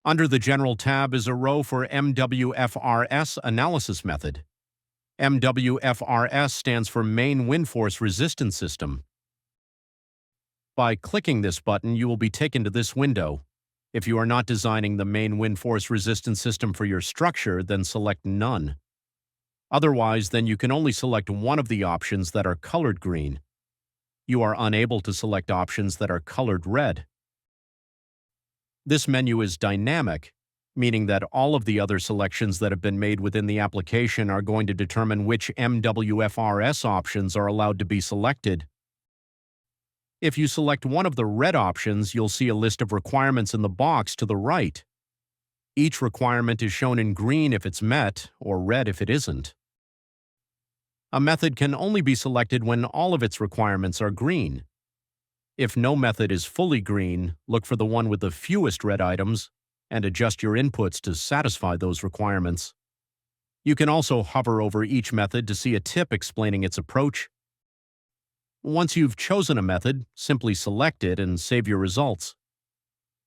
Under the General tab is a row for MWFRS analysis method. MWFRS stands for Main Wind Force Resistance System. By clicking this button, you will be taken to this window. If you are not designing the main wind force resistance system for your structure, then select None. Otherwise, then you can only select one of the options that are colored green. You are unable to select options that are colored red. This menu is dynamic, meaning that all of the other selections that have been made within the application are going to determine which MWFRS options are allowed to be selected. If you select one of the red options, you'll see a list of requirements in the box to the right. Each requirement is shown in green if it's met, or red if it isn't. A method can only be selected when all of its requirements are green. If no method is fully green, look for the one with the fewest red items and adjust your inputs to satisfy those requirements. You can also hover over each method to see a tip explaining its approach. Once you've chosen a method, simply select it and save your results.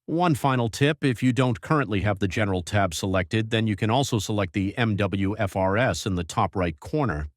One final tip: if you don't currently have the General tab selected, then you can also select the MWFRS in the top right corner.